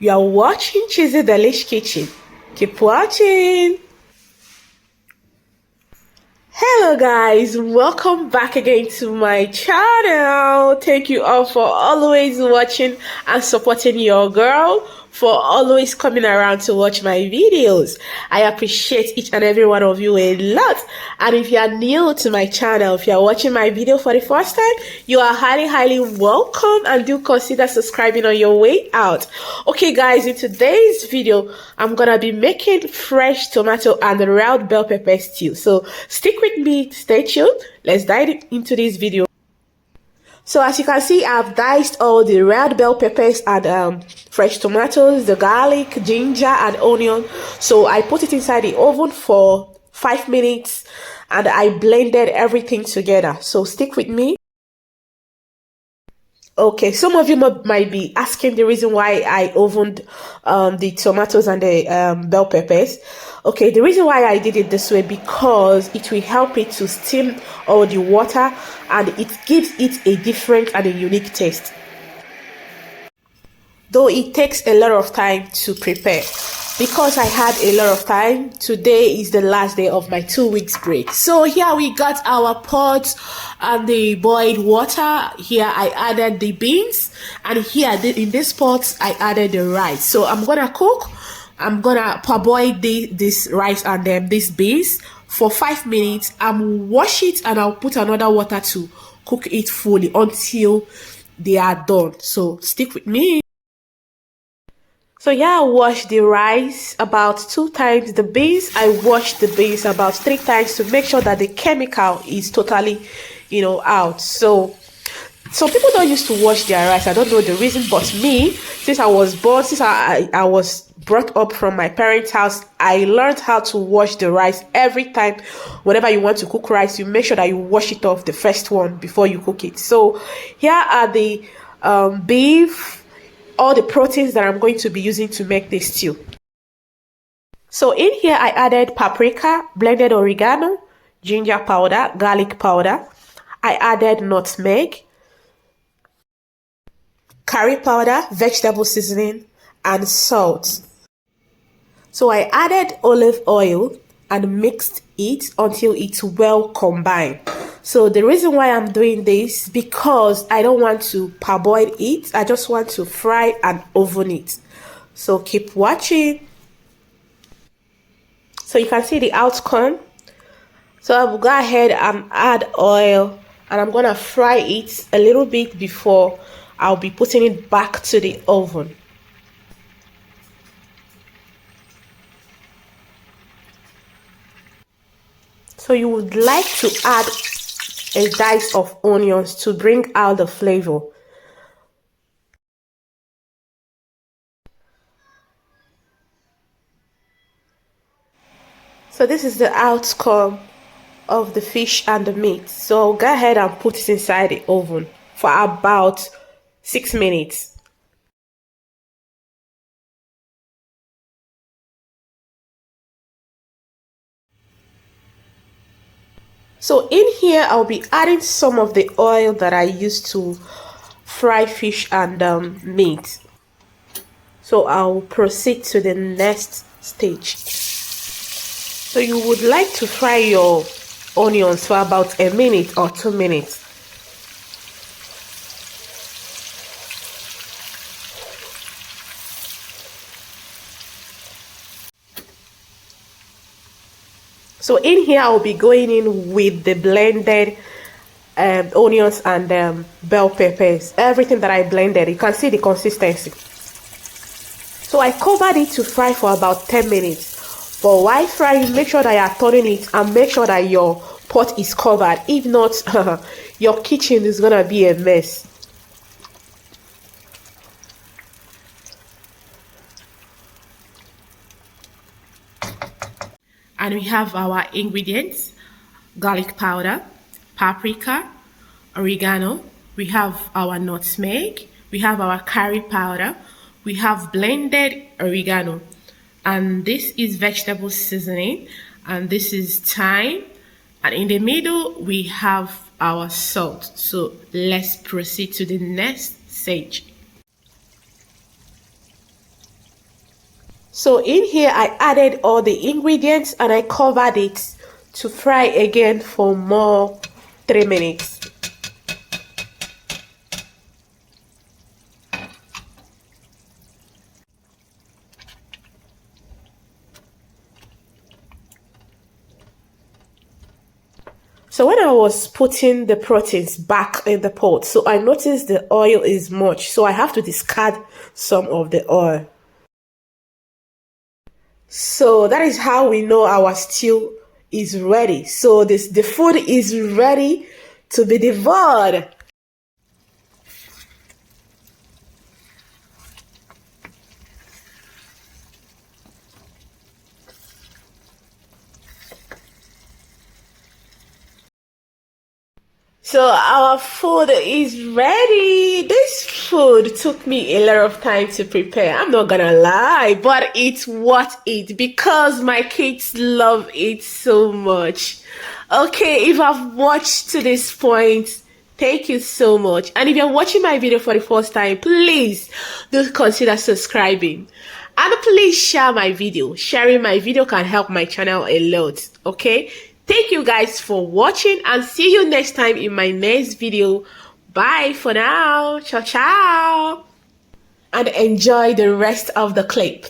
You are watching Chizzy Delish Kitchen. Keep watching. Hello guys, welcome back again to my channel. Thank you all for always watching and supporting your girl, for always coming around to watch my videos. I appreciate each and every one of you a lot. And if you are new to my channel, if you are watching my video for the first time, you are highly welcome, and do consider subscribing on your way out. Okay guys, in today's video I'm gonna be making fresh tomato and red bell pepper stew, so stick with me, stay tuned. Let's dive into this video. So as you can see, I've diced all the red bell peppers and fresh tomatoes, the garlic, ginger and onion. So I put it inside the oven for 5 minutes and I blended everything together. So stick with me. Okay, some of you might be asking the reason why I ovened the tomatoes and the bell peppers. Okay, the reason why I did it this way, because it will help it to steam all the water and it gives it a different and a unique taste. Though it takes a lot of time to prepare. Because I had a lot of time, today is the last day of my 2 weeks break. So here we got our pot and the boiled water. Here I added the beans, and here in this pot I added the rice. So I'm gonna cook. I'm gonna parboil this rice and then these beans for 5 minutes. I'm wash it and I'll put another water to cook it fully until they are done. So stick with me. So yeah, I washed the rice about 2 times. The beans, I washed the beans about 3 times to make sure that the chemical is totally, out. So some people don't used to wash their rice. I don't know the reason, but me, since I was born, since I was brought up from my parents' house, I learned how to wash the rice every time. Whenever you want to cook rice, you make sure that you wash it off the first one before you cook it. So here are the beef, all the proteins that I'm going to be using to make this stew. So in here I added paprika, blended oregano, ginger powder, garlic powder. I added nutmeg, curry powder, vegetable seasoning, and salt. So I added olive oil and mixed it until it's well combined. So the reason why I'm doing this, because I don't want to parboil it. I just want to fry and oven it. So keep watching. So you can see the outcome. So I will go ahead and add oil, and I'm gonna fry it a little bit before I'll be putting it back to the oven. So you would like to add a dice of onions to bring out the flavor. So this is the outcome of the fish and the meat. So I'll go ahead and put it inside the oven for about 6 minutes. So in here I'll be adding some of the oil that I used to fry fish and meat. So I'll proceed to the next stage. So you would like to fry your onions for about 1 minute or 2 minutes. So in here I'll be going in with the blended onions and bell peppers, everything that I blended. You can see the consistency. So I covered it to fry for about 10 minutes. But while frying, make sure that you are turning it and make sure that your pot is covered. If not, your kitchen is gonna be a mess. And we have our ingredients: garlic powder, paprika, oregano, we have our nutmeg, we have our curry powder, we have blended oregano, and this is vegetable seasoning, and this is thyme, and in the middle we have our salt. So let's proceed to the next stage. So in here I added all the ingredients and I covered it to fry again for more 3 minutes. So when I was putting the proteins back in the pot, so I noticed the oil is much, so I have to discard some of the oil. So that is how we know our stew is ready. So the food is ready to be devoured. So our food is ready. This food took me a lot of time to prepare. I'm not gonna lie, but it's worth it because my kids love it so much. Okay, if I've watched to this point, thank you so much. And if you're watching my video for the first time, please do consider subscribing. And please share my video. Sharing my video can help my channel a lot. Okay? Thank you guys for watching and see you next time in my next video. Bye for now. Ciao, ciao. And enjoy the rest of the clip.